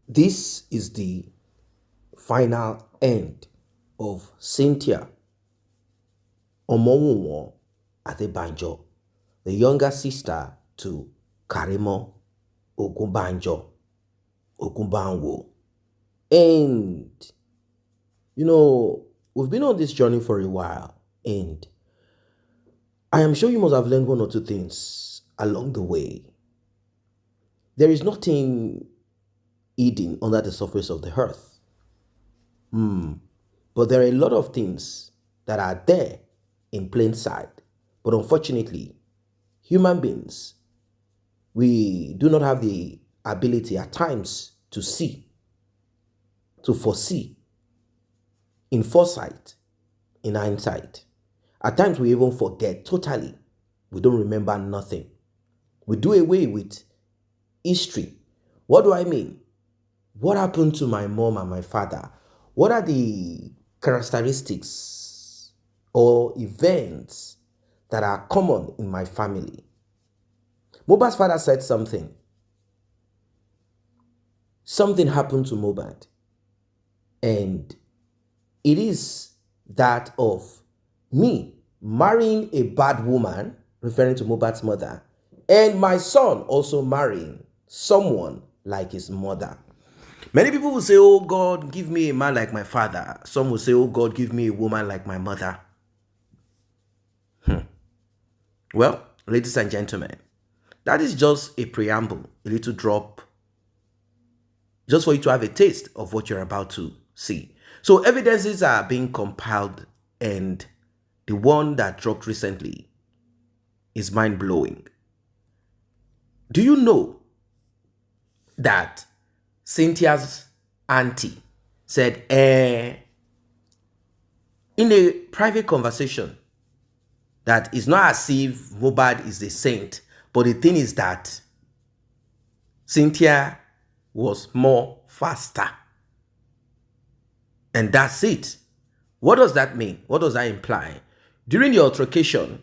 This is the final end of Cynthia Omowunwo Adebanjo, the younger sister to Karimo Ogunbanwo. And, we've been on this journey for a while, and I am sure you must have learned one or two things along the way. There is nothing hidden under the surface of the earth. But there are a lot of things that are there in plain sight. But unfortunately, human beings, we do not have the ability at times to see, to foresee, in foresight, in hindsight. At times we even forget totally. We don't remember nothing. We do away with history. What do I mean? What happened to my mom and my father? What are the characteristics or events that are common in my family? Mohbad's father said something. Something happened to Mohbad. And it is that of me marrying a bad woman, referring to Mohbad's mother, and my son also marrying someone like his mother. Many people will say, oh God, give me a man like my father. Some will say, oh God, give me a woman like my mother. Well, ladies and gentlemen, that is just a preamble, a little drop, just for you to have a taste of what you're about to see. So evidences are being compiled, and the one that dropped recently is mind-blowing. Do you know that Cynthia's auntie said, in a private conversation, that it's not as if Mohbad is a saint, but the thing is that Cynthia was more faster. And that's it. What does that mean? What does that imply? During the altercation,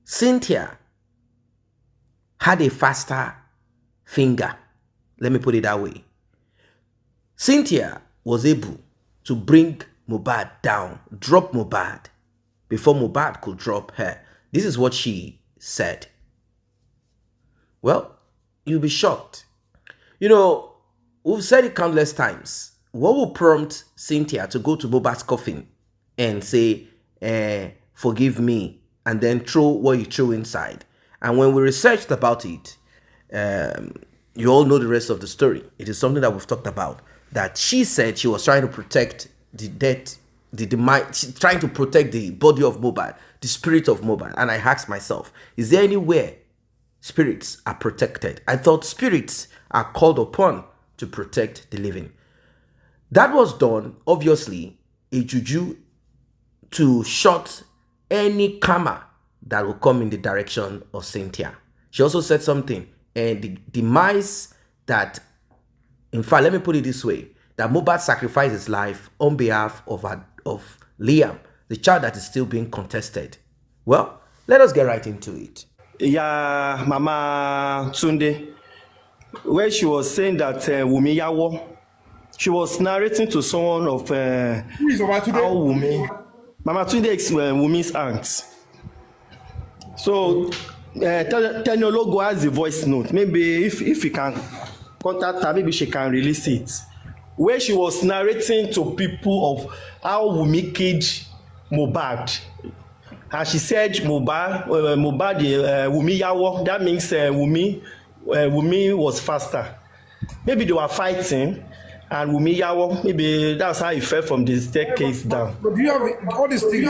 Cynthia had a faster finger. Let me put it that way. Cynthia was able to bring Mohbad down, drop Mohbad, before Mohbad could drop her. This is what she said. Well, you'll be shocked. We've said it countless times. What will prompt Cynthia to go to Mohbad's coffin and say, forgive me, and then throw what you threw inside? And when we researched about it, you all know the rest of the story. It is something that we've talked about, that she said she was trying to protect the death, trying to protect the body of Mohbad, the spirit of Mohbad. And I asked myself, is there anywhere spirits are protected? I thought spirits are called upon to protect the living. That was done, obviously, a juju to shut any karma that will come in the direction of Cynthia. She also said something, and the demise that, in fact, let me put it this way, that Mohbad sacrificed his life on behalf of Liam, the child that is still being contested. Well, let us get right into it. Yeah, Mama Tunde, where she was saying that Wumi Yawo, she was narrating to someone of Who is Mama Tunde? how Mama Tunde is Wumi's aunt. So, Tenologo has the voice note. Maybe if you can contact her, maybe she can release it. Where she was narrating to people of how Wumi killed Mohbad. And she said Mohbad, Wumi Yawo, that means Wumi was faster. Maybe they were fighting, and Wumi Yawo, maybe that's how he fell from the staircase down. But do you have all these things?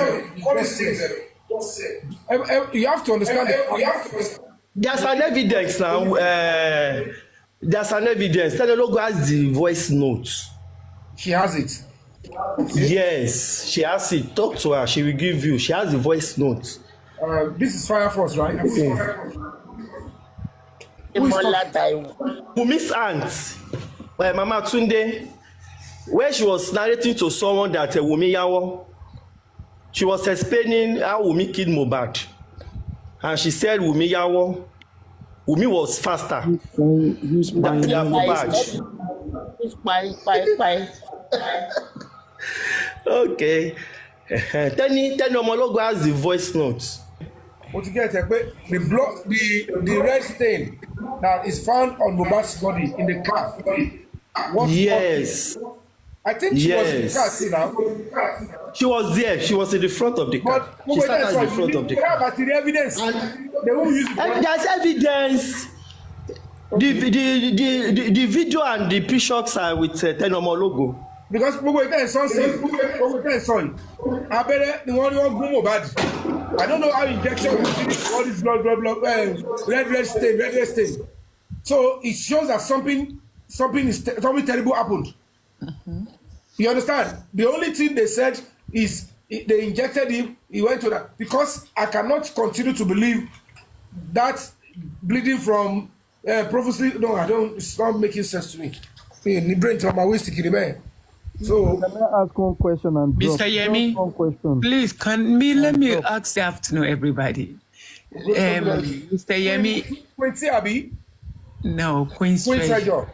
You have to understand. There's an evidence now. There's an evidence. Tenologo has the voice note. She has it. Yes, she has it. Talk to her. She will give you. She has the voice note. This is Fire Force, right? Who is talking? Wumi's aunt, Mama Tunde, where she was narrating to someone that Wumi Yawo, she was explaining how Wumi killed Mohbad. And she said Wumi Yawo, Wumi was faster than Mohbad. Bye. Okay. Tell Omologo has the voice notes. What you get the red stain that is found on Mohbad's body in the car. What Yes. I think she was in the car, see now. She was there. She was in the front of the car. But She sat at the front of the car. But the evidence, they won't use it. There's evidence. The video and the pictures are with Omologo. Because gbogbo ìtẹ́ ìsọ́nsìn abẹ́rẹ́ ni wọ́n gún Mohbad. I don't know how injection will finish all this blood red stain. So it shows that something terrible happened. You understand? The only thing they said is they injected him, he went to that. Because I cannot continue to believe that bleeding from prophecy. No, I don't, it's not making sense to me. Brain to my waist to man. So can I ask one question and drop? Mr. Yemi, one question. please let me ask you afternoon, everybody. Mr. Yemi. Quincy Abi? No, Queen's Treasure.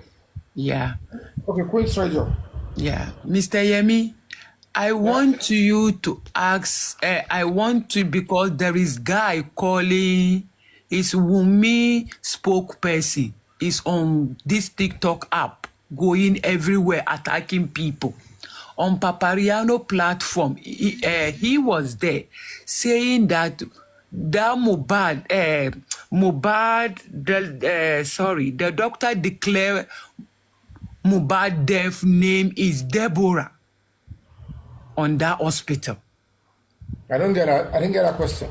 Yeah. Okay, Queen's Treasure. Yeah. Mr. Yemi, I want you to ask, because there is guy calling, his Wumi spokesperson is on this TikTok app, going everywhere, attacking people. On Papariano platform, he was there saying that Mohbad, the doctor declared Mohbad death name is Deborah on that hospital. I didn't get that question.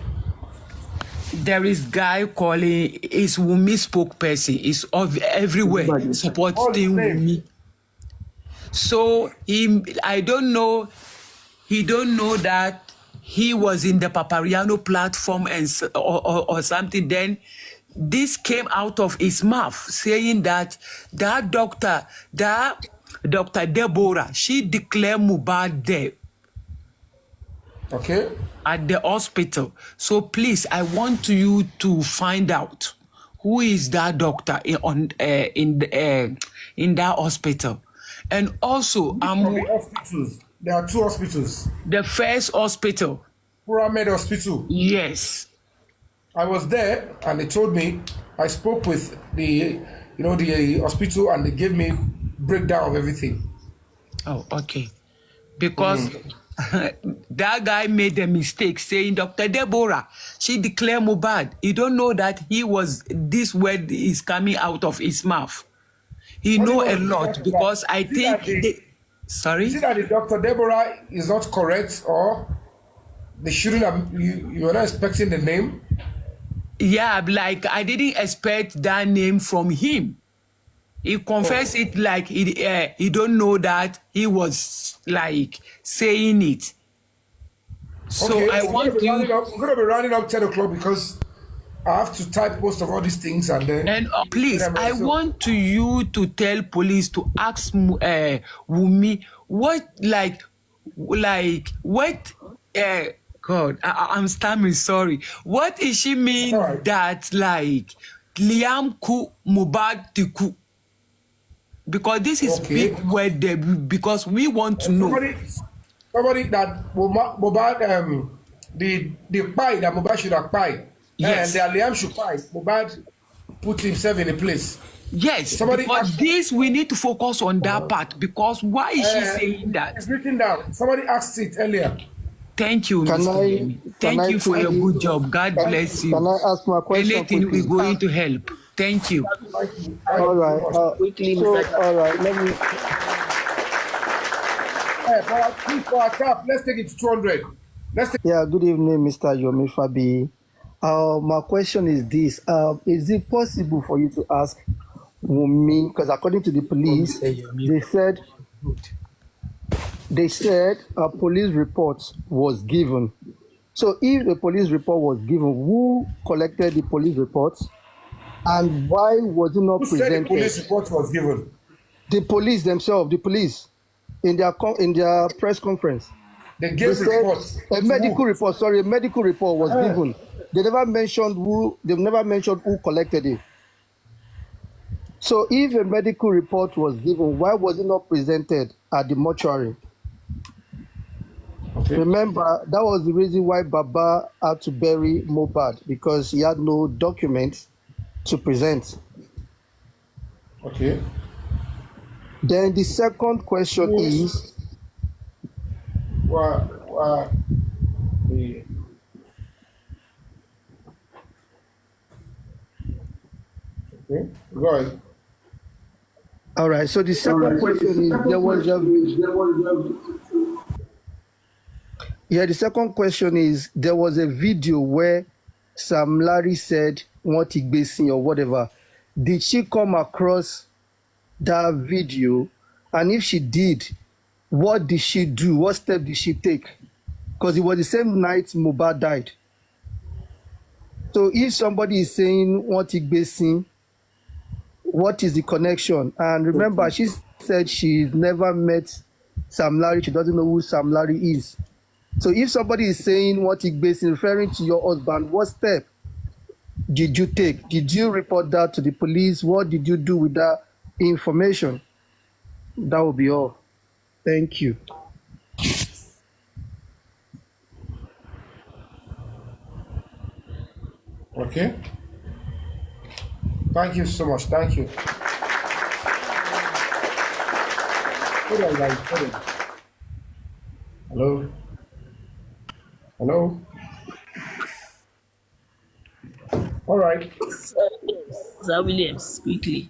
There is guy calling, is Wumi spokesperson, is everywhere supporting Wumi. So I don't know, he don't know that he was in the Papariano platform or something. Then this came out of his mouth saying that Dr. Deborah, she declared Mohbad dead. Okay. At the hospital. So please, I want you to find out who is that doctor in that hospital. And also, the hospitals. There are two hospitals. The first hospital. Pyramid Hospital. Yes. I was there and they told me, I spoke with the hospital and they gave me breakdown of everything. Oh, okay. Because that guy made a mistake saying Dr. Deborah, she declared Mohbad. You don't know that this word is coming out of his mouth. He know a lot because I think sorry? Is it that the Dr. Deborah is not correct or they shouldn't have, you were not expecting the name? Yeah, like I didn't expect that name from him. He confessed it like he don't know that he was like saying it. So okay, I want you. I'm going to be rounding up 10 o'clock because I have to type most of all these things and then. And please, I want you to tell police to ask Wumi what God, I'm stammering. Sorry. What is she mean that like Liam ku Mohbad tiku? Because this is big word there, because we want to know. Somebody that Mohbad, the pie that Mohbad should have pie. Yes. And the Liam should pie. Mohbad put himself in a place. Yes. Somebody but this we need to focus on that part because why is she saying that? It's written down. Somebody asked it earlier. Thank you, Mr. Yemi. Thank you for your good job. God bless you. Can I ask my question? Anything we're going to help. Thank you. All right. All right. Let me. Please for our tap. Let's take it to 200. Yeah. Good evening, Mr. Yomi Fabiyi. My question is this: is it possible for you to ask Wumi? Because according to the police, they said a police report was given. So if the police report was given, who collected the police reports and why was it not presented? Who said the police report was given? The police themselves, in their press conference. They gave reports. A medical report was given. They've never mentioned who collected it. So if a medical report was given, why was it not presented at the mortuary? Okay. Remember, that was the reason why Baba had to bury Mohbad, because he had no documents to present. Okay. Then the second question is, the okay, go ahead. all right, so the second question is, the second question is, there was a video where Sam Larry said, "Want to be seen" or whatever. Did she come across that video? And if she did, what did she do? What step did she take? Because it was the same night Mohbad died. So if somebody is saying "Want to be seen," what is the connection? And remember, she said she's never met Sam Larry. She doesn't know who Sam Larry is. So if somebody is saying "Want to be seen," referring to your husband, what step did you take? Did you report that to the police? What did you do with that information? That will be all. Thank you. Okay. Thank you so much. Thank you. Hold on, guys. Hold on. Hello. Hello. All right. Sir Williams, quickly.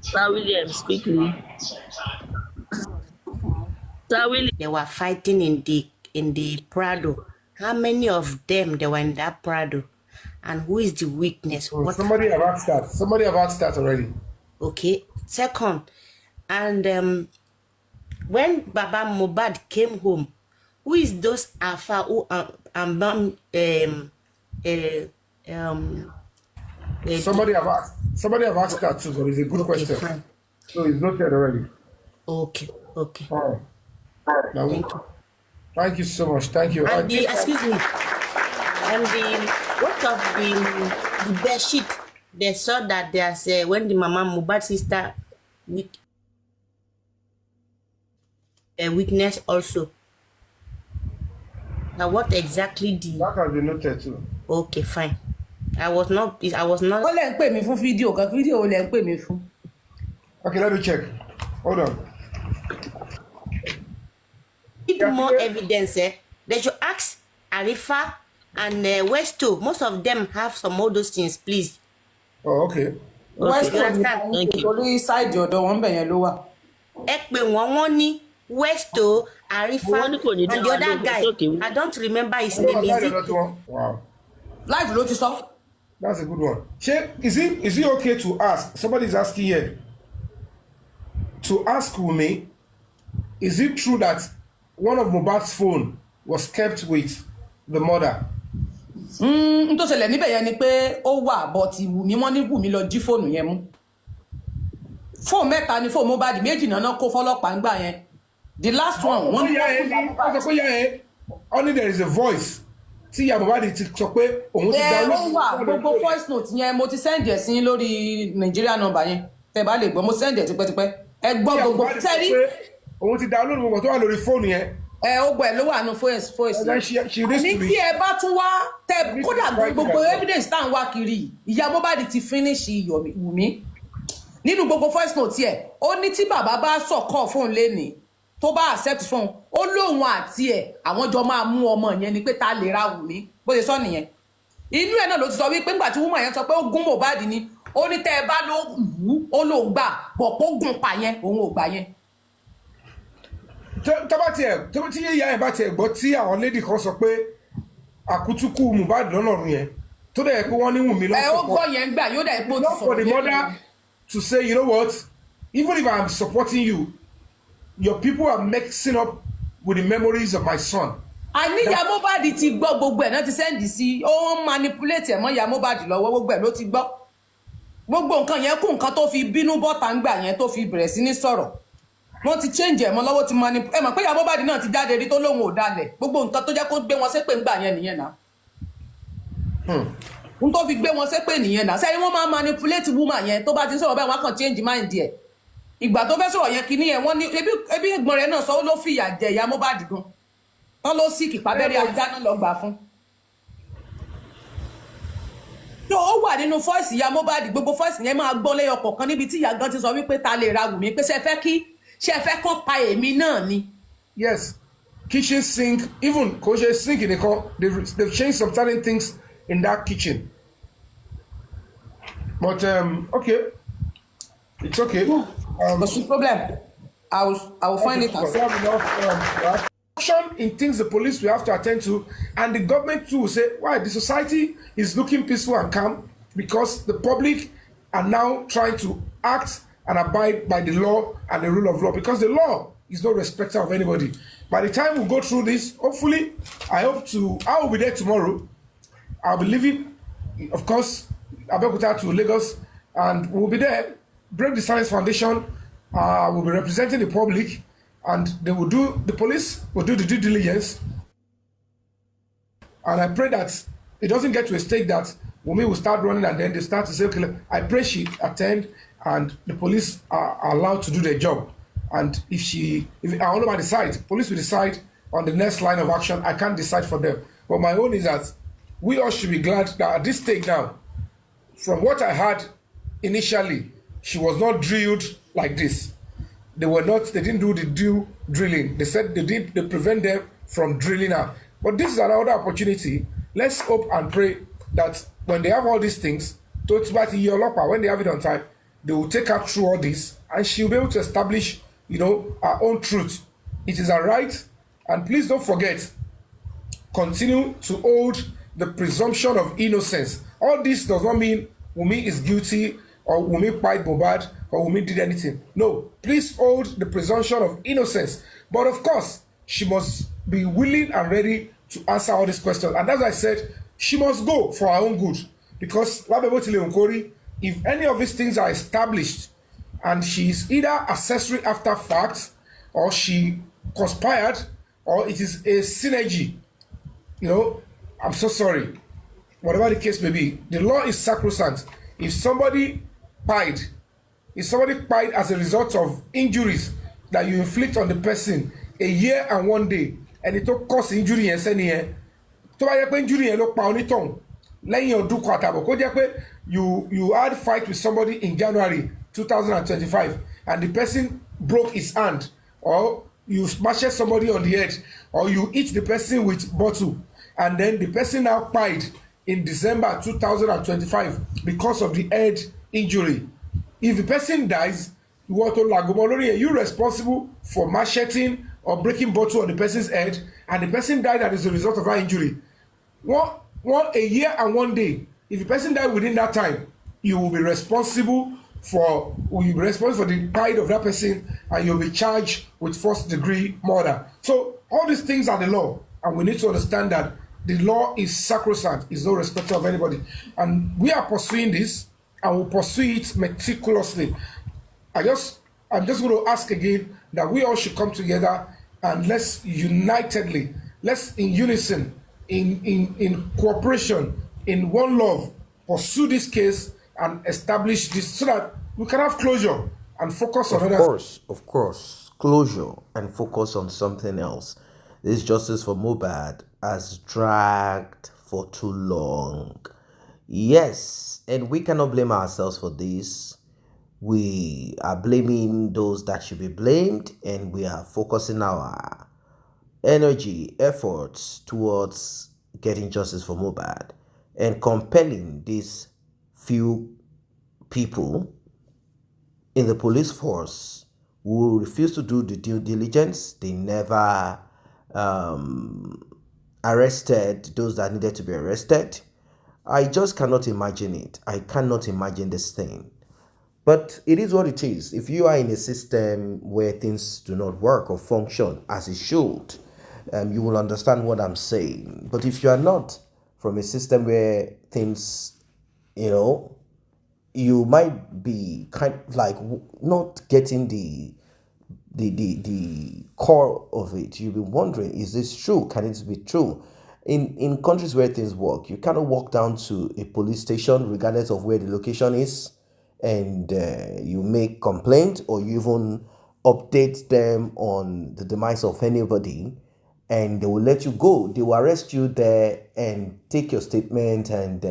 Sir Williams, quickly. Sir Williams. They were fighting in the Prado. How many of them they were in that Prado? And who is the witness? So somebody have asked that. Somebody have asked that already. Okay. Second, and when Baba Mohbad came home, who is those Alpha who Somebody have asked that too, but it's a good question. fine. So it's noted already. Okay. All right. Now, thank you so much. Thank you. And excuse me. And what of the bed sheet? They saw that there's when the Mama Mohbad sister a witness also. Now what exactly did? That has been noted too. Okay, fine. I was not. Ó lè ń pè mí fún fídíò kan, fídíò ó lè ń pè mí fún. Okay, let me check. Hold on. Need more evidence. They should ask Arifa and Westo. Most of them have some of those things, please. Oh, okay. West you understand? Thank you. torí sáìdì ọ̀dọ̀ wọn bẹ̀ yẹn ló wà. Ẹ pè wọ́n ní Westo, Arifa, Wọ́n ní kò ní and dá the wa other lóhùn, guy. it's okay. I don't remember his name. Is it? Wow. Láìpẹ́ ló ti sọ. That's a good one. Is it okay to ask? Somebody's asking here. To ask Wumi, is it true that one of Mohbad's phone was kept with the mother? N tó ṣẹlẹ̀ níbẹ̀ yẹn ni pé ó wà bọ̀tì Wùmí wọ́n ní Wùmí lọ jí fóònù yẹn mú. Fóònù mẹ́ta ni fóònù Mohbad, méjì náà kó fọlọ́pàá ńgbà yẹn. The last one wọ́n ní only there is a voice. Tí ìyá Mohbad ti sọ pé òun ti ó wà gbogbo voice note yẹn mo ti send ẹ̀ sí lórí Nigeria number yẹn tẹ́ bá lè gbọ́ mo send ẹ̀ tipẹ́tipẹ́ ẹ gbọ́ gbogbo tẹ́rí. Òun ti download gbogbo tó wà lórí fóònù yẹn. Ó gbọ́ ẹ̀ ló wà nù voice. Àní tí ẹ bá tún wá tẹ kódà gbogbo evidence tá à ń wá kiri ìyá Mohbad ti finish Wùmí nínú gbogbo voice note yẹ ó ní tí bàbá bá sọ̀kọ̀ fóun lénìí tó bá accept fún ó lóun àti ẹ̀ àwọn jọ máa mú ọmọ yẹn ni pé ta lè ra Wùmí bó ṣe sọ nìyẹn inú ẹ̀ náà ló ti sọ wípé ńgbà tí woman yẹn sọ pé ó gún Mohbad ni ó ní tẹ́ ẹ bá ló wù ú ó lóun gbà bọ̀ kó gún pa yẹn òun ò gbà yẹn. tí ìyá ẹ̀ bá tiẹ̀ gbọ́ tí àwọn lady kan sọ pé àkútúkù Mohbad lọ́nà ọ̀run yẹn tó dẹ̀ pé wọ́n ní Wùmí lọ́sọ̀kọ̀. Ó gbọ́ yẹn gbà yóò dẹ̀ pé ó ti not for the mother to say, you know what, even if I'm supporting you, your people are mixing up with the memories of my son. Àní ìyá Mohbad ti gbọ́ gbogbo ẹ̀ náà ti sẹ́ndì sí ó ń manipulate ẹ̀ mọ́ ìyá Mohbad lọ́wọ́ gbogbo ẹ̀ ló ti gbọ́ gbogbo nǹkan yẹn kú nǹkan tó fi bínú bọ́ta ń gbà yẹn tó fi bẹ̀rẹ̀ sí ní sọ̀rọ̀ wọ́n ti change ẹ̀ mọ́ lọ́wọ́ ti manipulate ẹ̀ mọ̀ pé ìyá Mohbad náà ti jáde rí tó lóun ò dalẹ̀ gbogbo nǹkan tó jẹ́ kó gbé wọn ṣépè ń gbà yẹn nìyẹn náà. n tó fi gbé wọn ṣépè nìyẹn náà sẹ́yìn wọ́n máa manipulate woman yẹn tó bá ti sọ̀rọ̀ báyìí wọ́n kàn change mind ẹ̀ ìgbà tó fẹ́ sọ̀rọ̀ yẹn kìíní yẹn wọ́n ní ebi ẹ̀gbọ́n rẹ̀ náà sọ ó ló fìyà jẹ ìyá Mohbad gan wọ́n ló sì kìpábẹ́rẹ́ ajá náà lọ gbà fún. tó ó wà nínú fọ́ọ̀sì ìyá Mohbad gbogbo fọ́ọ̀sì yẹn máa gbọ́ lẹ́yọ kọ̀ọ̀kan níbi tí ìyá gan ti sọ wípé ta lè ra Wùmí pé ṣe fẹ́ kán pa èmi náà ni. Yes, kitchen sink, even kosher sink in the car, they've changed some certain things in that kitchen. But okay, it's okay. What's the problem? I will find it. We have enough in things the police will have to attend to, and the government too will say, why the society is looking peaceful and calm because the public are now trying to act and abide by the law and the rule of law, because the law is no respecter of anybody. By the time we go through this, hopefully, I will be there tomorrow. I'll be leaving, of course, Abeokuta to Lagos, and we'll be there. Break the Science Foundation will be representing the public, and the police will do the due diligence. And I pray that it doesn't get to a stage that Wunmi will start running and then they start to say, okay, I pray she attend and the police are allowed to do their job. And if I don't know decide, police will decide on the next line of action. I can't decide for them. But my own is that we all should be glad that at this stage now, from what I heard initially, she was not drilled like this. They didn't do the due drilling. They said they prevent them from drilling her. But this is another opportunity. Let's hope and pray that when they have all these things, when they have it on time, they will take her through all this and she'll be able to establish, her own truth. It is her right. And please don't forget, continue to hold the presumption of innocence. All this does not mean Wunmi is guilty or Wunmi fight Mohbad or Wunmi did anything. No, please hold the presumption of innocence. But of course, she must be willing and ready to answer all these questions. And as I said, she must go for her own good. Because if any of these things are established and she is either accessory after fact or she conspired or it is a synergy, I'm so sorry. Whatever the case may be, the law is sacrosanct. If somebody died as a result of injuries that you inflict on the person a year and 1 day, and it took cause injury and send here, tó bá yẹ pé injury yẹn ló pa onítọ̀hún lẹ́yìn ọdún kan àtàbọ̀ kó jẹ́ pé you had fight with somebody in January 2025 and the person broke his hand, or you smashed somebody on the head, or you hit the person with bottle, and then the person now died in December 2025 because of the head injury. If the person dies, you responsible for macheting or breaking bottle on the person's head, and the person died as a result of that injury. A year and 1 day. If the person died within that time, you will be responsible for the pride of that person, and you'll be charged with first-degree murder. So all these things are the law, and we need to understand that the law is sacrosanct, is no respecter of anybody, and we are pursuing this, and we'll pursue it meticulously. I'm just going to ask again that we all should come together and let's unitedly, let's in unison, in cooperation, in one love, pursue this case and establish this so that we can have closure and focus on others. Of course, closure and focus on something else. This justice for Mohbad has dragged for too long. Yes, and we cannot blame ourselves for this. We are blaming those that should be blamed, and we are focusing our energy, efforts towards getting justice for Mohbad and compelling these few people in the police force who refuse to do the due diligence. They never arrested those that needed to be arrested. I just cannot imagine it. I cannot imagine this thing. But it is what it is. If you are in a system where things do not work or function as it should, you will understand what I'm saying. But if you are not from a system where things, you might be kind of like not getting the core of it. You'll be wondering, is this true? Can it be true? in countries where things work, you cannot walk down to a police station regardless of where the location is, and you make complaint, or you even update them on the demise of anybody, and they will let you go. They will arrest you there and take your statement and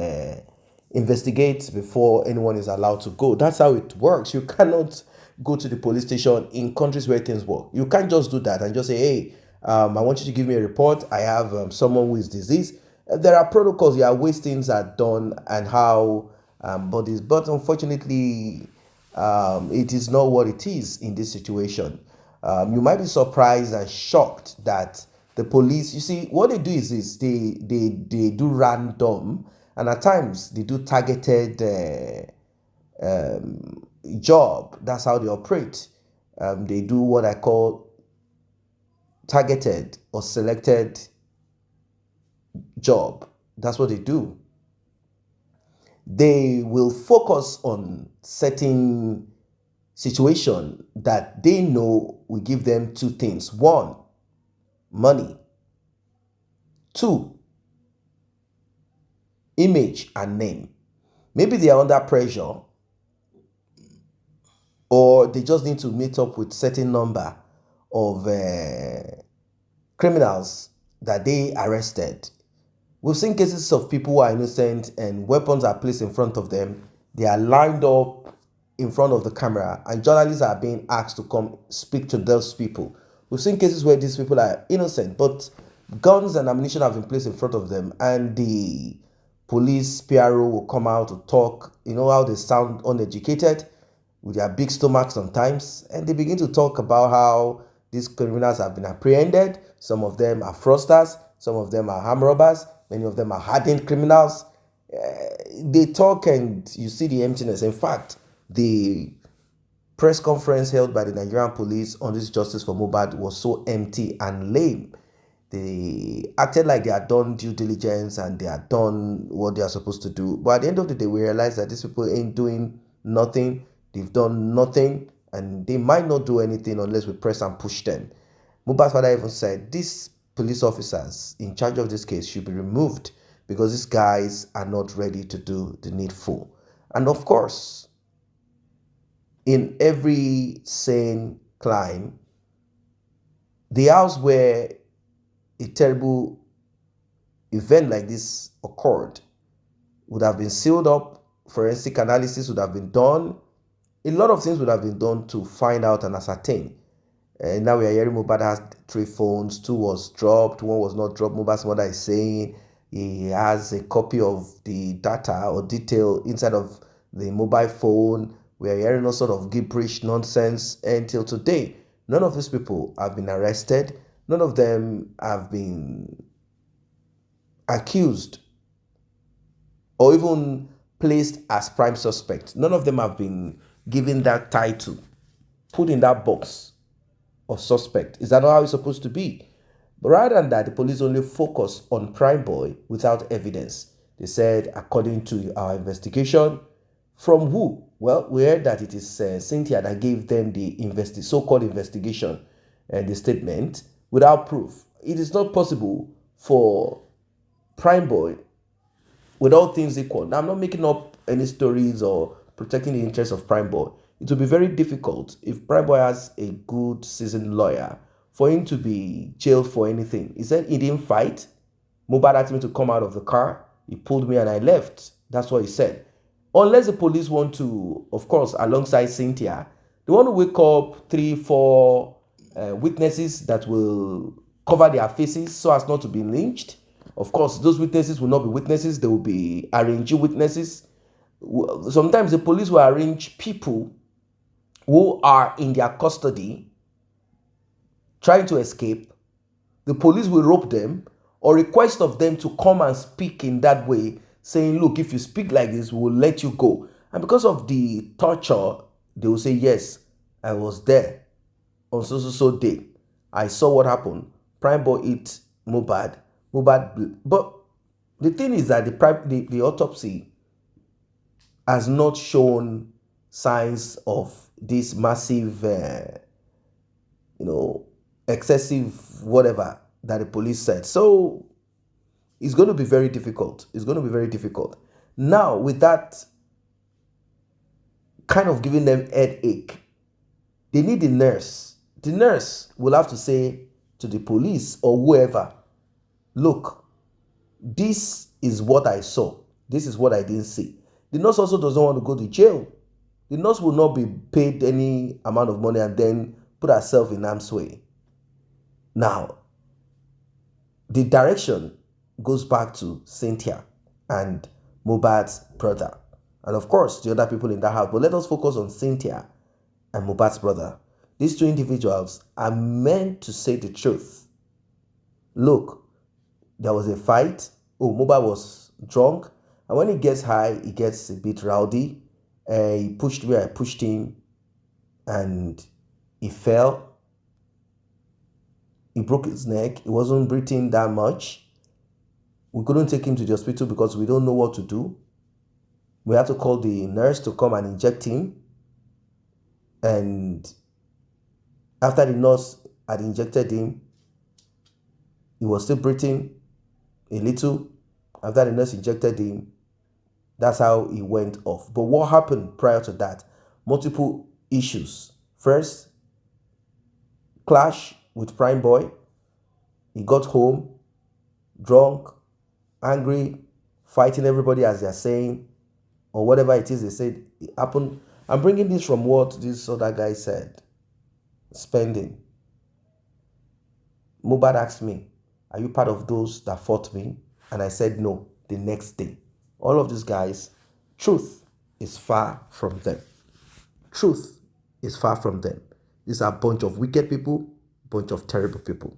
investigate before anyone is allowed to go. That's how it works. You cannot go to the police station in countries where things work. You can't just do that and just say, hey, I want you to give me a report. I have someone who is diseased. There are protocols, there are ways things are done and how bodies, but unfortunately, it is not what it is in this situation. You might be surprised and shocked that the police, you see, what they do is this: they do random, and at times they do targeted job. That's how they operate. They do what I call targeted or selected job. That's what they do. They will focus on certain situation that they know will give them two things. One, money. Two, image and name. Maybe they are under pressure, or they just need to meet up with certain number of criminals that they arrested. We've seen cases of people who are innocent and weapons are placed in front of them. They are lined up in front of the camera and journalists are being asked to come speak to those people. We've seen cases where these people are innocent, but guns and ammunition have been placed in front of them, and the police PRO will come out to talk. You know how they sound uneducated with their big stomachs sometimes, and they begin to talk about how these criminals have been apprehended. Some of them are fraudsters, some of them are armed robbers, many of them are hardened criminals. They talk and you see the emptiness. In fact, the press conference held by the Nigerian police on this justice for Mohbad was so empty and lame. They acted like they had done due diligence and they had done what they are supposed to do. But at the end of the day, we realize that these people ain't doing nothing. They've done nothing, and they might not do anything unless we press and push them. Mohbad's father even said these police officers in charge of this case should be removed because these guys are not ready to do the needful. And of course, in every sane climb, the house where a terrible event like this occurred would have been sealed up, forensic analysis would have been done, a lot of things would have been done to find out and ascertain. And now we are hearing Mohbad has 3 phones, 2 was dropped, 1 was not dropped. Mohbad's mother is saying he has a copy of the data or detail inside of the mobile phone. We are hearing all sort of gibberish nonsense until today. None of these people have been arrested. None of them have been accused or even placed as prime suspects. None of them have been given that title, put in that box of suspect. Is that not how it's supposed to be? But rather than that, the police only focus on Prime Boy without evidence. They said, according to our investigation, from who? Well, we heard that it is Cynthia that gave them the so-called investigation and the statement without proof. It is not possible for Prime Boy, with all things equal. Now, I'm not making up any stories or protecting the interests of Prime Boy. It will be very difficult if Prime Boy has a good seasoned lawyer for him to be jailed for anything. He said he didn't fight. Mohbad asked me to come out of the car. He pulled me and I left. That's what he said. Unless the police want to, of course, alongside Cynthia, they want to wake up 3, 4 witnesses that will cover their faces so as not to be lynched. Of course, those witnesses will not be witnesses. They will be arranged witnesses. Sometimes the police will arrange people who are in their custody trying to escape. The police will rope them or request of them to come and speak in that way, saying, look, if you speak like this, we will let you go. And because of the torture, they will say, yes, I was there on so day. I saw what happened. Prime Boy hit Mohbad. But the thing is that the autopsy has not shown signs of this massive, excessive whatever that the police said. So It's going to be very difficult. It's going to be very difficult. Now, with that kind of giving them headache, they need the nurse. The nurse will have to say to the police or whoever, look, this is what I saw. This is what I didn't see. The nurse also doesn't want to go to jail. The nurse will not be paid any amount of money and then put herself in harm's way. Now, the direction goes back to Cynthia and Mohbad's brother. And of course, the other people in that house. But let us focus on Cynthia and Mohbad's brother. These two individuals are meant to say the truth. Look, there was a fight. Oh, Mohbad was drunk. And when he gets high, he gets a bit rowdy. He pushed me, I pushed him. And he fell. He broke his neck. He wasn't breathing that much. We couldn't take him to the hospital because we don't know what to do. We had to call the nurse to come and inject him. And after the nurse had injected him, he was still breathing a little. After the nurse injected him, that's how he went off. But what happened prior to that? Multiple issues. First, clash with Prime Boy. He got home, drunk, angry, fighting everybody as they're saying, or whatever it is they said it happened. I'm bringing this from what this other guy said. Spending. Mohbad asked me, are you part of those that fought me? And I said no the next day. All of these guys, truth is far from them. Truth is far from them. These are a bunch of wicked people, bunch of terrible people.